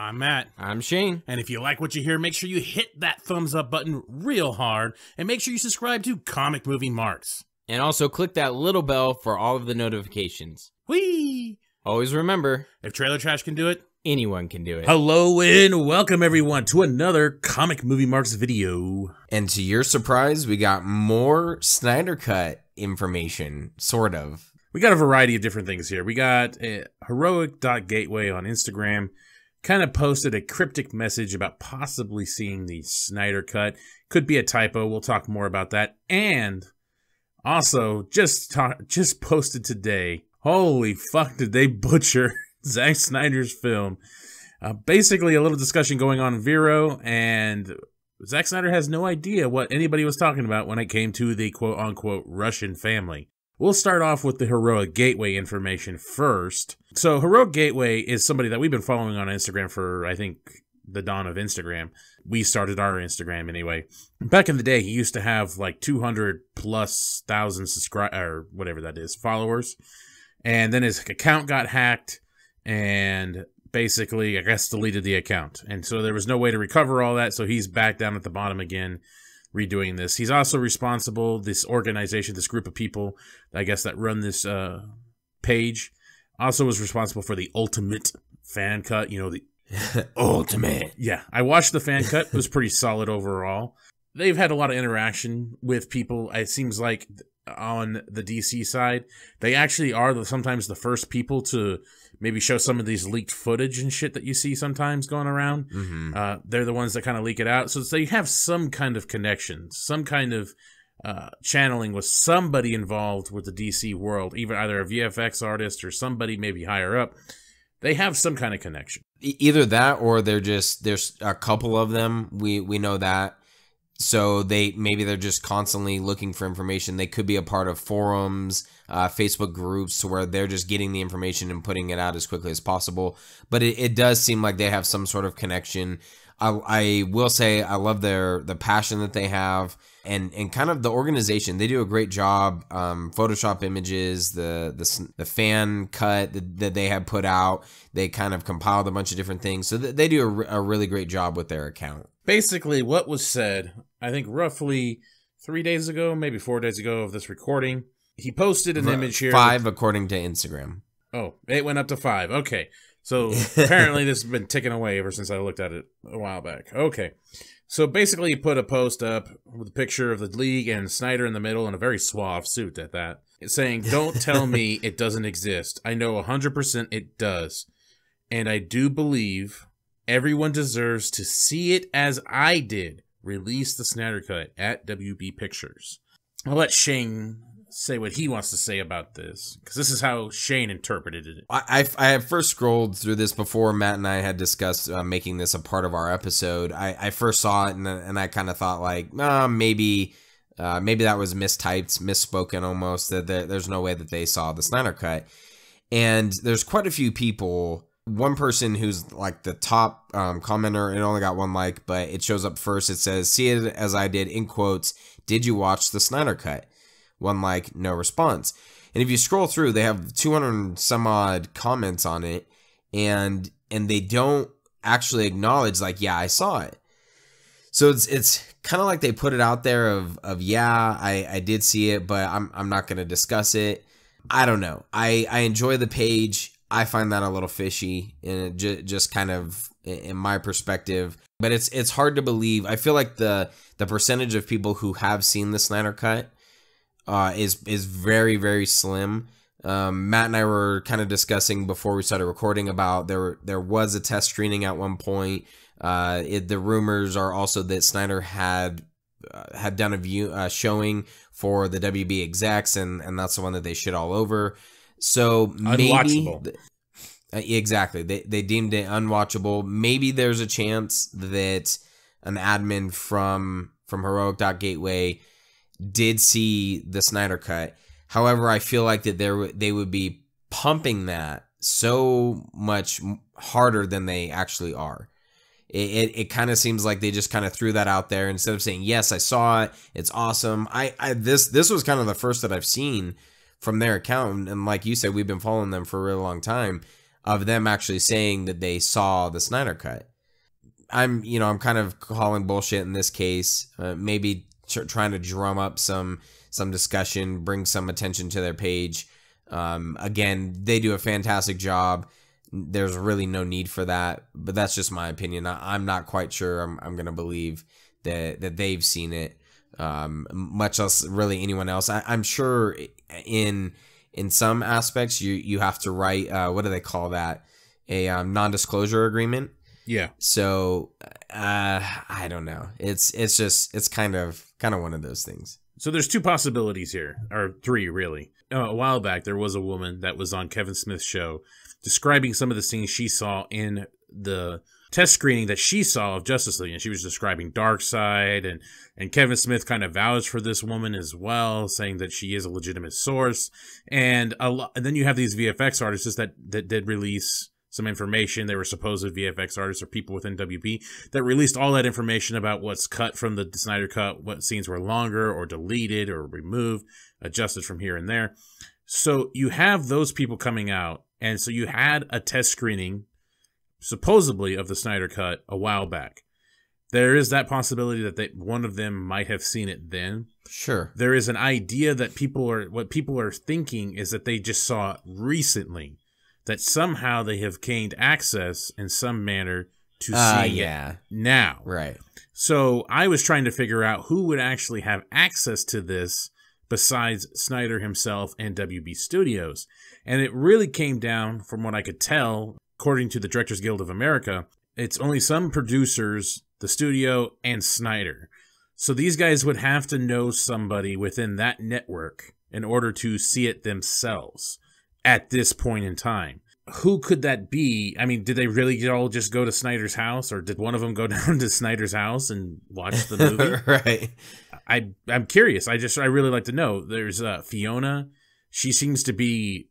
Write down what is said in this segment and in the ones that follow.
I'm Matt. I'm Shane. And if you like what you hear, make sure you hit that thumbs up button real hard, and make sure you subscribe to Comic Movie Marks. And also click that little bell for all of the notifications. Whee! Always remember, if Trailer Trash can do it, anyone can do it. Hello and welcome everyone to another Comic Movie Marks video. And to your surprise, we got more Snyder Cut information, sort of. We got a variety of different things here. We got Heroic.Gateway on Instagram. Kind of posted a cryptic message about possibly seeing the Snyder Cut. Could be a typo. We'll talk more about that. And also, just posted today. Holy fuck, did they butcher Zack Snyder's film? Basically, a little discussion going on in Vero, and Zack Snyder has no idea what anybody was talking about when it came to the quote-unquote Russian family. We'll start off with the Heroic Gateway information first. So Heroic Gateway is somebody that we've been following on Instagram for, I think, the dawn of Instagram. We started our Instagram anyway. Back in the day, he used to have like 200,000+ subscribers, or whatever that is, followers. And then his account got hacked and basically, I guess, deleted the account. And so there was no way to recover all that, so he's back down at the bottom again, redoing this. He's also responsible, this organization, this group of people, I guess, that run this page, also was responsible for the ultimate fan cut, you know, the ultimate. Yeah, I watched the fan cut. It was pretty solid overall. They've had a lot of interaction with people. It seems like on the DC side, they actually are sometimes the first people to maybe show some of these leaked footage and shit that you see sometimes going around. They're the ones that kind of leak it out. So they have some kind of connection, some kind of channeling with somebody involved with the DC world, either a VFX artist or somebody maybe higher up. They have some kind of connection. Either that, or there's a couple of them. We know that. So maybe they're just constantly looking for information. They could be a part of forums, Facebook groups, to where they're just getting the information and putting it out as quickly as possible. But it does seem like they have some sort of connection. I will say I love the passion that they have, and kind of the organization. They do a great job. Photoshop images, the fan cut that they have put out. They kind of compiled a bunch of different things. So they do a really great job with their account. Basically, what was said, I think roughly 3 days ago, maybe 4 days ago of this recording, he posted an image here. 5 according to Instagram. Oh, it went up to 5. Okay. So apparently this has been ticking away ever since I looked at it a while back. Okay. So basically he put a post up with a picture of the League and Snyder in the middle in a very suave suit at that. It's saying, "Don't tell me it doesn't exist. I know 100% it does. And I do believe everyone deserves to see it as I did. Release the Snyder Cut at WB Pictures." I'll let Shane say what he wants to say about this, because this is how Shane interpreted it. I had first scrolled through this before Matt and I had discussed making this a part of our episode. I first saw it and I kind of thought like, maybe that was mistyped, misspoken almost, that there's no way that they saw the Snyder Cut. And there's quite a few people. One person who's like the top commenter, it only got 1 like, but it shows up first. It says, "See it as I did," in quotes, "Did you watch the Snyder Cut?" 1 like, no response. And if you scroll through, they have 200 some odd comments on it, and they don't actually acknowledge like, yeah, I saw it. So it's kind of like they put it out there of yeah, I did see it, but I'm not going to discuss it. I don't know. I enjoy the page. I find that a little fishy, and just kind of in my perspective. But it's hard to believe. I feel like the percentage of people who have seen the Snyder Cut is very, very slim. Matt and I were kind of discussing before we started recording about there was a test screening at one point. The rumors are also that Snyder had done a showing for the WB execs, and that's the one that they shit all over. So maybe exactly, they deemed it unwatchable. Maybe there's a chance that an admin from Heroic.Gateway did see the Snyder Cut. However, I feel like that they would be pumping that so much harder than they actually are. It kind of seems like they just kind of threw that out there instead of saying, yes, I saw it, it's awesome. This was kind of the first that I've seen from their account, and like you said, we've been following them for a really long time. of them actually saying that they saw the Snyder Cut. I'm kind of calling bullshit in this case. Maybe trying to drum up some discussion, bring some attention to their page. Again, they do a fantastic job. There's really no need for that, but that's just my opinion. I'm not quite sure I'm going to believe that they've seen it, much less really anyone else. I'm sure in some aspects you have to write, what do they call that? A non-disclosure agreement. Yeah. So I don't know. It's kind of one of those things. So there's two possibilities here, or three really. A while back, there was a woman that was on Kevin Smith's show describing some of the scenes she saw in the test screening that she saw of Justice League, and she was describing Darkseid, and Kevin Smith kind of vouched for this woman as well, saying that she is a legitimate source. And then you have these VFX artists that did release some information. They were supposed VFX artists or people within WB that released all that information about what's cut from the Snyder Cut, what scenes were longer or deleted or removed, adjusted from here and there. So you have those people coming out, and so you had a test screening, supposedly, of the Snyder Cut a while back. There is that possibility that one of them might have seen it then. Sure. There is an idea that what people are thinking is that they just saw it recently, that somehow they have gained access in some manner to see it now. Right. So I was trying to figure out who would actually have access to this besides Snyder himself and WB Studios. And it really came down, from what I could tell, according to the Directors Guild of America, it's only some producers, the studio, and Snyder. So these guys would have to know somebody within that network in order to see it themselves at this point in time. Who could that be? I mean, did they really all just go to Snyder's house, or did one of them go down to Snyder's house and watch the movie? Right. I'm curious. I really like to know. There's Fiona. She seems to be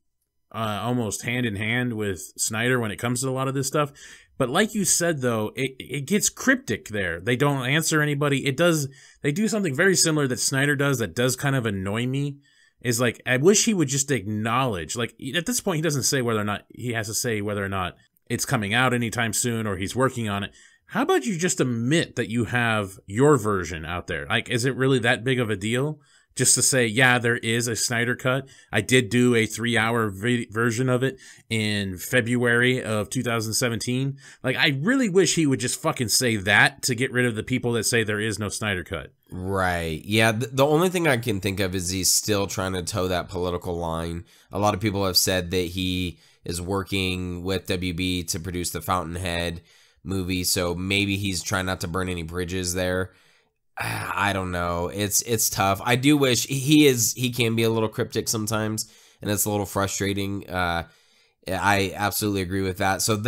almost hand in hand with Snyder when it comes to a lot of this stuff. But like you said, though, it gets cryptic there. They don't answer anybody. They do something very similar that Snyder does that does kind of annoy me. Is like, I wish he would just acknowledge, like, at this point, he doesn't say whether or not, he has to say whether or not it's coming out anytime soon or he's working on it. How about you just admit that you have your version out there? Like, is it really that big of a deal? Just to say, yeah, there is a Snyder Cut. I did do a 3-hour version of it in February of 2017. Like, I really wish he would just fucking say that to get rid of the people that say there is no Snyder Cut. Right. Yeah. The only thing I can think of is he's still trying to toe that political line. A lot of people have said that he is working with WB to produce the Fountainhead movie, so maybe he's trying not to burn any bridges there. I don't know. It's tough. I do wish he can be a little cryptic sometimes, and it's a little frustrating. I absolutely agree with that. So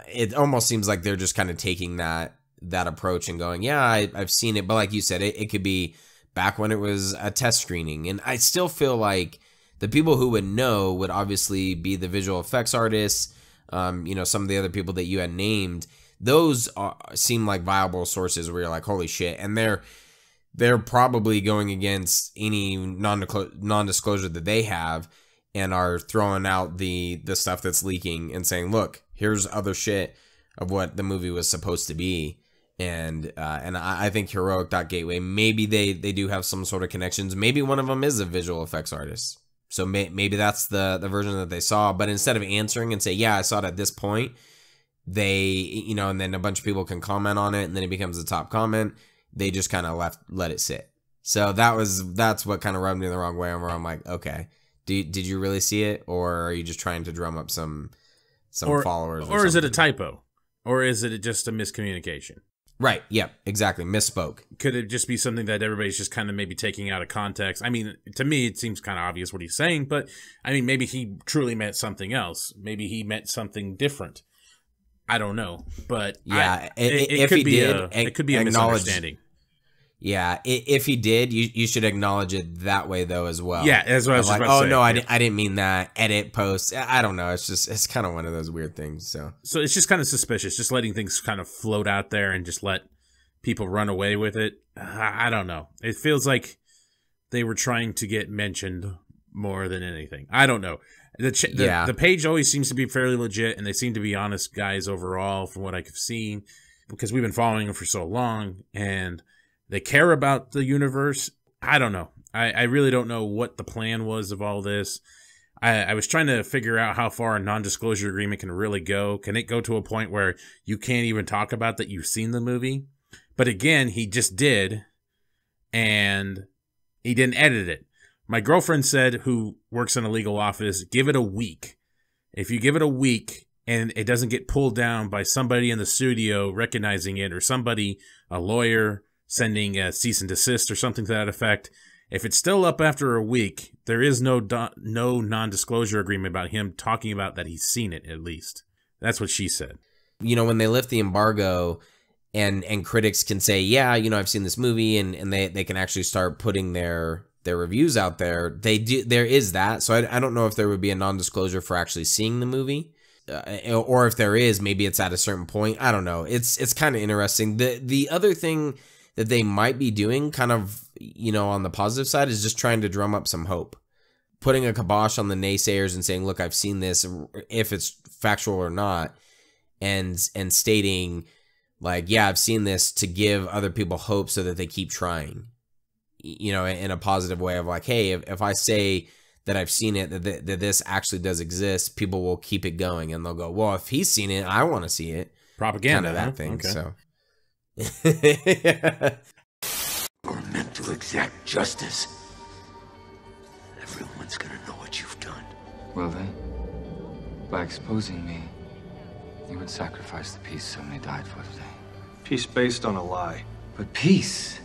it almost seems like they're just kind of taking that approach and going, yeah, I've seen it, but like you said, it could be back when it was a test screening, and I still feel like the people who would know would obviously be the visual effects artists. Some of the other people that you had named. Those seem like viable sources where you're like, holy shit. And they're probably going against any non-disclosure that they have and are throwing out the stuff that's leaking and saying, look, here's other shit of what the movie was supposed to be. And I think Heroic.Gateway, maybe they do have some sort of connections. Maybe one of them is a visual effects artist. So maybe that's the version that they saw. But instead of answering and say, yeah, I saw it at this point, they, and then a bunch of people can comment on it, and then it becomes the top comment. They just kind of let it sit. So that's what kind of rubbed me the wrong way. Where I'm like, okay, did you really see it, or are you just trying to drum up some followers? Or is it a typo, or is it just a miscommunication? Right. Yep. Exactly. Misspoke. Could it just be something that everybody's just kind of maybe taking out of context? I mean, to me, it seems kind of obvious what he's saying, but I mean, maybe he truly meant something else. Maybe he meant something different. I don't know, but yeah, it could be a misunderstanding. Yeah, if he did, you should acknowledge it that way though as well. Yeah, as well as like, oh no, I didn't mean that. Edit, post. I don't know. It's kind of one of those weird things. So it's just kind of suspicious, just letting things kind of float out there and just let people run away with it. I don't know. It feels like they were trying to get mentioned more than anything. I don't know. The page always seems to be fairly legit, and they seem to be honest guys overall from what I've seen, because we've been following them for so long, and they care about the universe. I don't know. I really don't know what the plan was of all this. I was trying to figure out how far a non-disclosure agreement can really go. Can it go to a point where you can't even talk about that you've seen the movie? But again, he just did, and he didn't edit it. My girlfriend said, who works in a legal office, give it a week. If you give it a week and it doesn't get pulled down by somebody in the studio recognizing it, or somebody, a lawyer, sending a cease and desist or something to that effect, if it's still up after a week, there is no non-disclosure agreement about him talking about that he's seen it, at least. That's what she said. You know, when they lift the embargo and critics can say, yeah, you know, I've seen this movie, and they can actually start putting their reviews out there, there is that. So I don't know if there would be a non-disclosure for actually seeing the movie. Or if there is, maybe it's at a certain point. I don't know. It's kind of interesting. The other thing that they might be doing, kind of, you know, on the positive side, is just trying to drum up some hope. Putting a kibosh on the naysayers and saying, look, I've seen this, if it's factual or not, and stating, like, yeah, I've seen this, to give other people hope so that they keep trying. You know, in a positive way of like, hey, if I say that I've seen it, that this actually does exist, people will keep it going, and they'll go, well, if he's seen it, I want to see it. Propaganda, kind of that thing. Okay. So You're meant to exact justice. Everyone's gonna know what you've done. Will they? By exposing me, you would sacrifice the peace so many died for today. Peace based on a lie. But peace,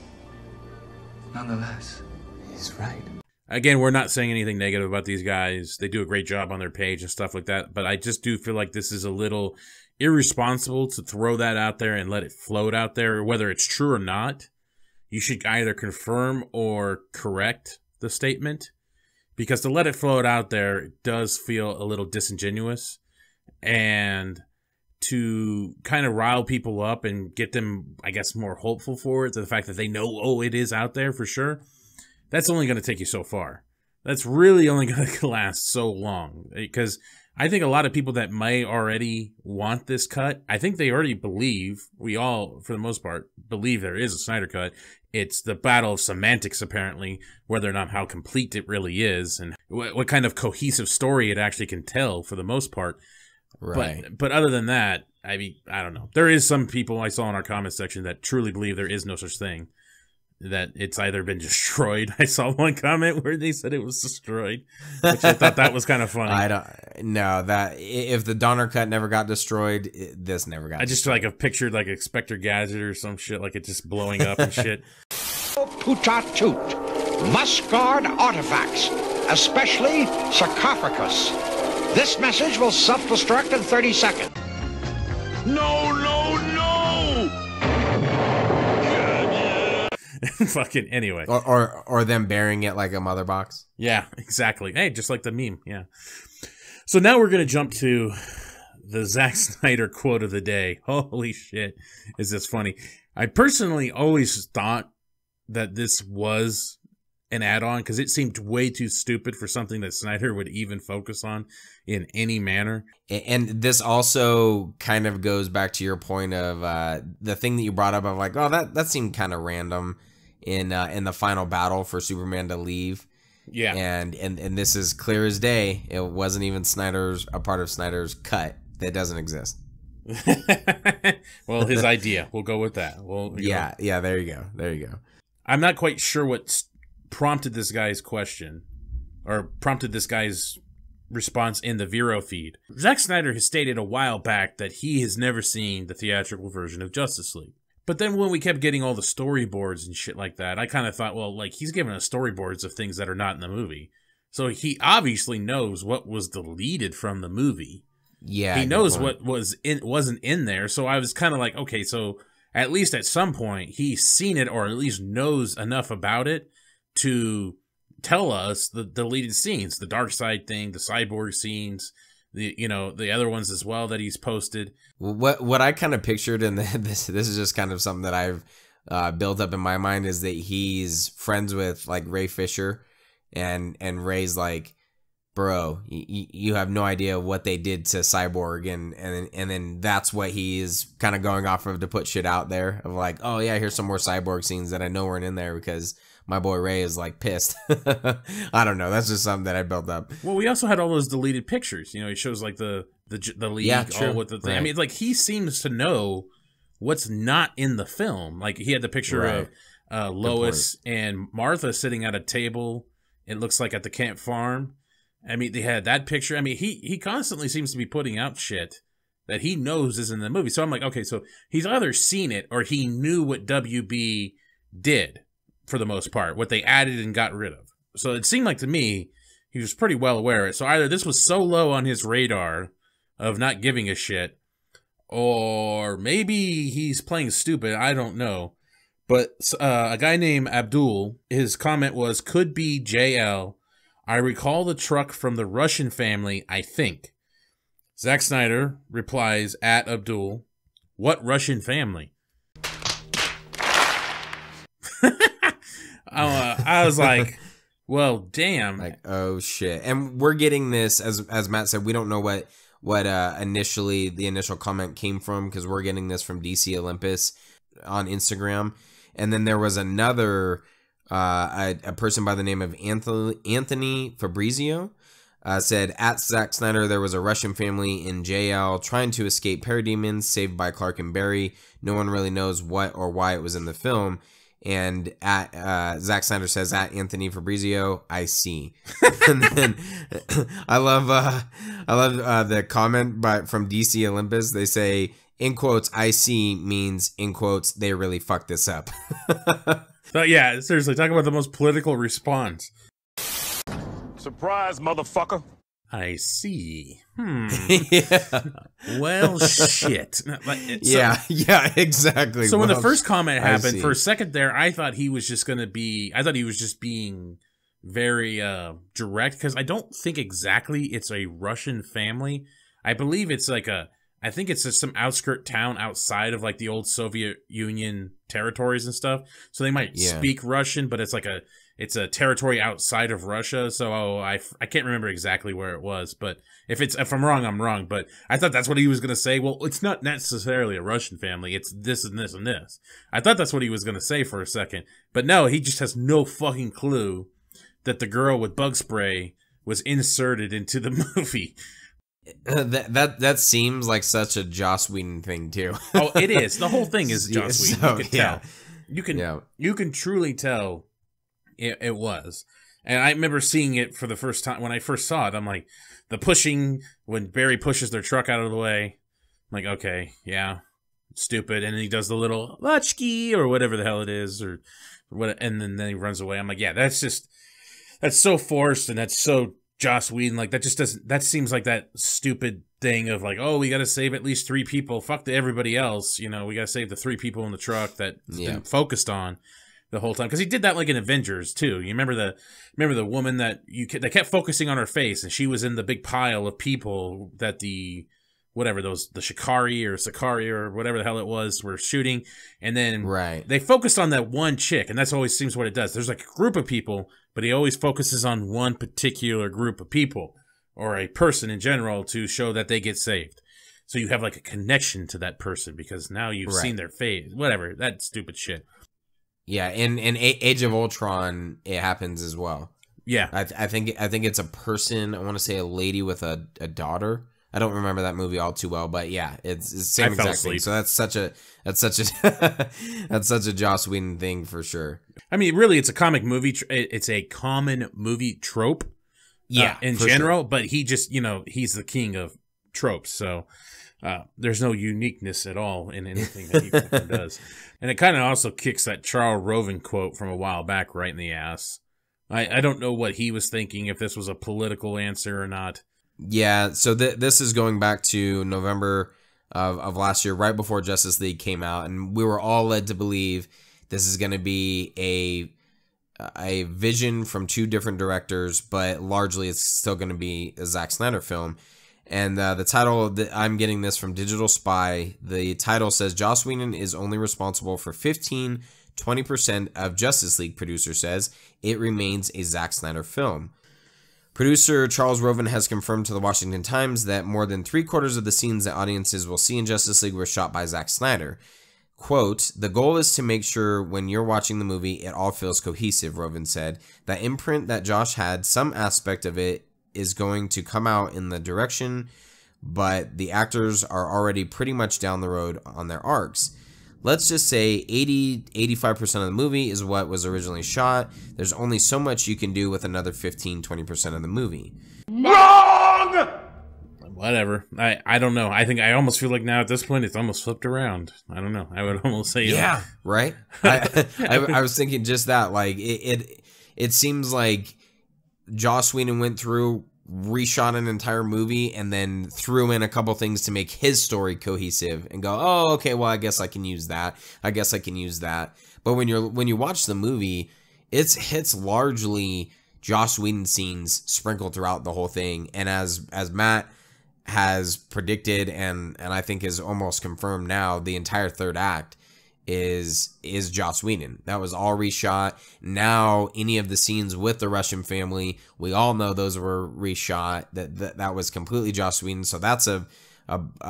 nonetheless. He's right. Again, we're not saying anything negative about these guys. They do a great job on their page and stuff like that. But I just do feel like this is a little irresponsible to throw that out there and let it float out there. Whether it's true or not, you should either confirm or correct the statement. Because to let it float out there does feel a little disingenuous. And to kind of rile people up and get them, I guess, more hopeful for it, to the fact that they know, oh, it is out there for sure, that's only going to take you so far. That's really only going to last so long. Because I think a lot of people that may already want this cut, I think they already believe, we all, for the most part, believe there is a Snyder cut. It's the battle of semantics, apparently, whether or not how complete it really is, and what kind of cohesive story it actually can tell, for the most part. right. But other than that, I mean, I don't know. There is some people I saw in our comment section that truly believe there is no such thing, that it's either been destroyed. I saw one comment where they said it was destroyed, which I thought that was kind of funny. I don't know that if the Donner cut never got destroyed, this never got. I just like a pictured like Inspector Gadget or some shit, like it just blowing up and shit. Putatut must guard artifacts, especially sarcophagus. This message will self-destruct in 30 seconds. No, no, no! Fucking anyway. Or them burying it like a mother box. Yeah, exactly. Hey, just like the meme. Yeah. So now we're gonna jump to the Zack Snyder quote of the day. Holy shit, is this funny? I personally always thought that this was an add-on because it seemed way too stupid for something that Snyder would even focus on in any manner. And this also kind of goes back to your point of the thing that you brought up of like, oh, that seemed kind of random in the final battle for Superman to leave. Yeah. And this is clear as day. It wasn't even a part of Snyder's cut. That doesn't exist. Well, his idea. We'll go with that. Well, yeah, there you go. I'm not quite sure what prompted this guy's question or prompted this guy's response in the Vero feed. Zack Snyder has stated a while back that he has never seen the theatrical version of Justice League. But then when we kept getting all the storyboards and shit like that, I kind of thought, well, like, he's giving us storyboards of things that are not in the movie. So he obviously knows what was deleted from the movie. Yeah. He knows what wasn't in there. So I was kind of like, okay, so at least at some point he's seen it or at least knows enough about it to tell us the deleted scenes, the dark side thing, the cyborg scenes, the other ones as well that he's posted. What I kind of pictured, and this is just kind of something that I've built up in my mind, is that he's friends with like Ray Fisher, and Ray's like, bro, you have no idea what they did to Cyborg, and then that's what he is kind of going off of to put shit out there of like, oh yeah, here's some more Cyborg scenes that I know weren't in there because my boy Ray is like pissed. I don't know. That's just something that I built up. Well, we also had all those deleted pictures. You know, he shows like the league, yeah, true. all with the thing. Right. I mean, like he seems to know what's not in the film. Like he had the picture of Lois and Martha sitting at a table. It looks like at the Camp Farm. I mean, they had that picture. I mean, he constantly seems to be putting out shit that he knows is in the movie. So I'm like, okay, so he's either seen it or he knew what WB did for the most part, what they added and got rid of. So it seemed like to me he was pretty well aware of it. So either this was so low on his radar of not giving a shit, or maybe he's playing stupid. I don't know. But a guy named Abdul, his comment was, could be JL. I recall the truck from the Russian family, I think. Zack Snyder replies at Abdul, what Russian family? I was like, well, damn. Like, oh shit. And we're getting this, as Matt said, we don't know what initially the initial comment came from, because we're getting this from DC Olympus on Instagram. And then there was another a person by the name of Anthony Fabrizio said, at Zack Snyder, there was a Russian family in JL trying to escape parademons, saved by Clark and Barry. No one really knows what or why it was in the film. And at Zack Snyder says, at Anthony Fabrizio, I see. And then I love the comment from DC Olympus. They say, in quotes, I see means, in quotes, they really fucked this up. But yeah, seriously, talk about the most political response. Surprise, motherfucker. I see. Yeah. Well, shit. Yeah, exactly. So when the first comment happened, for a second there, I thought he was just being very direct, because I don't think exactly it's a Russian family. I believe it's like I think it's just some outskirt town outside of like the old Soviet Union territories and stuff. So they might speak Russian, but it's like it's a territory outside of Russia. So I can't remember exactly where it was, but if I'm wrong, I'm wrong. But I thought that's what he was going to say. Well, it's not necessarily a Russian family. It's this and this and this. I thought that's what he was going to say for a second, but no, he just has no fucking clue that the girl with bug spray was inserted into the movie. That seems like such a Joss Whedon thing too. Oh, it is. The whole thing is Joss Whedon. So, you can tell. You can truly tell it was. And I remember seeing it for the first time when I first saw it. I'm like, the pushing when Barry pushes their truck out of the way. I'm like, okay, yeah, stupid. And then he does the little latchkey or whatever the hell it is, or what, and then he runs away. I'm like, yeah, that's so forced, and that's so Joss Whedon. Like, that just doesn't, that seems like that stupid thing of like, oh, we got to save at least 3 people. Fuck everybody else. You know, we got to save the 3 people in the truck that's been focused on the whole time. Because he did that like in Avengers too. You remember the woman that they kept focusing on her face, and she was in the big pile of people that the Shikari or Sakari or whatever the hell it was were shooting. And then they focused on that one chick, and that's always seems what it does. There's like a group of people, but he always focuses on one particular group of people or a person in general to show that they get saved. So you have like a connection to that person because now you've seen their face. Whatever, that stupid shit. Yeah, in Age of Ultron, it happens as well. Yeah, I think it's a person. I want to say a lady with a daughter. I don't remember that movie all too well, but yeah, it's the same exact thing. So that's such a that's such a Joss Whedon thing for sure. I mean, really, it's a comic movie. It's a common movie trope. Yeah, in general, but he just, he's the king of tropes. So there's no uniqueness at all in anything that he fucking does. And it kind of also kicks that Charles Roven quote from a while back right in the ass. I don't know what he was thinking, if this was a political answer or not. Yeah, so this is going back to November of last year, right before Justice League came out, and we were all led to believe this is going to be a vision from 2 different directors, but largely it's still going to be a Zack Snyder film. And the title, I'm getting this from Digital Spy, the title says, Joss Whedon is only responsible for 15-20% of Justice League, producer says. It remains a Zack Snyder film. Producer Charles Roven has confirmed to the Washington Times that more than 3/4 of the scenes that audiences will see in Justice League were shot by Zack Snyder. Quote, "The goal is to make sure when you're watching the movie, it all feels cohesive," Roven said. "That imprint that Josh had, some aspect of it is going to come out in the direction, but the actors are already pretty much down the road on their arcs. Let's just say 80-85% of the movie is what was originally shot. There's only so much you can do with another 15-20% of the movie." Wrong! Whatever. I don't know. I think I almost feel like now at this point it's almost flipped around. I don't know. I would almost say yeah, right. I was thinking just that. Like it seems like Joss Whedon went through, reshot an entire movie, and then threw in a couple things to make his story cohesive and go, oh, okay, well, I guess I can use that. I guess I can use that. But when you watch the movie, it's largely Joss Whedon scenes sprinkled throughout the whole thing. And as Matt has predicted and I think is almost confirmed now, the entire third act is Joss Whedon. That was all reshot. Now any of the scenes with the Russian family, we all know those were reshot. That was completely Joss Whedon. So that's a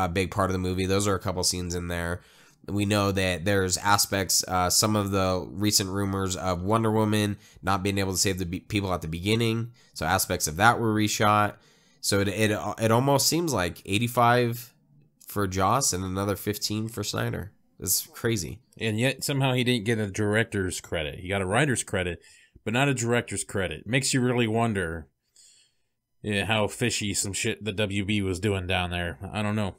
big part of the movie. Those are a couple scenes in there. We know that there's aspects, some of the recent rumors of Wonder Woman not being able to save the people at the beginning. So aspects of that were reshot. So it almost seems like 85 for Joss and another 15 for Snyder. It's crazy. And yet somehow he didn't get a director's credit. He got a writer's credit, but not a director's credit. Makes you really wonder how fishy some shit the WB was doing down there. I don't know.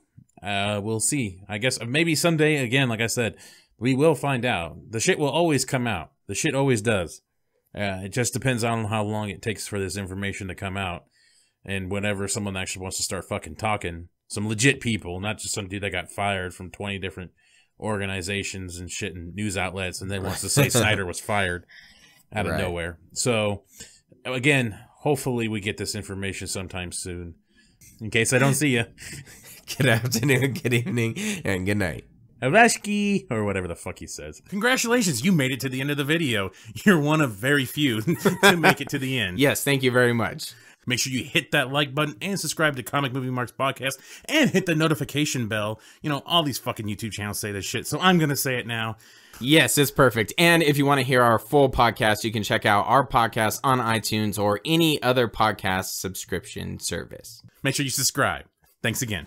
We'll see. I guess maybe someday, again, like I said, we will find out. The shit will always come out. The shit always does. It just depends on how long it takes for this information to come out. And whenever someone actually wants to start fucking talking, some legit people, not just some dude that got fired from 20 different organizations and shit and news outlets and then wants to say Snyder was fired out of nowhere. So, again, hopefully we get this information sometime soon. In case I don't see you. Good afternoon, good evening, and good night. Avashki, or whatever the fuck he says. Congratulations, you made it to the end of the video. You're one of very few to make it to the end. Yes, thank you very much. Make sure you hit that like button and subscribe to Comic Movie Marks Podcast and hit the notification bell. You know, all these fucking YouTube channels say this shit, so I'm going to say it now. Yes, it's perfect. And if you want to hear our full podcast, you can check out our podcast on iTunes or any other podcast subscription service. Make sure you subscribe. Thanks again.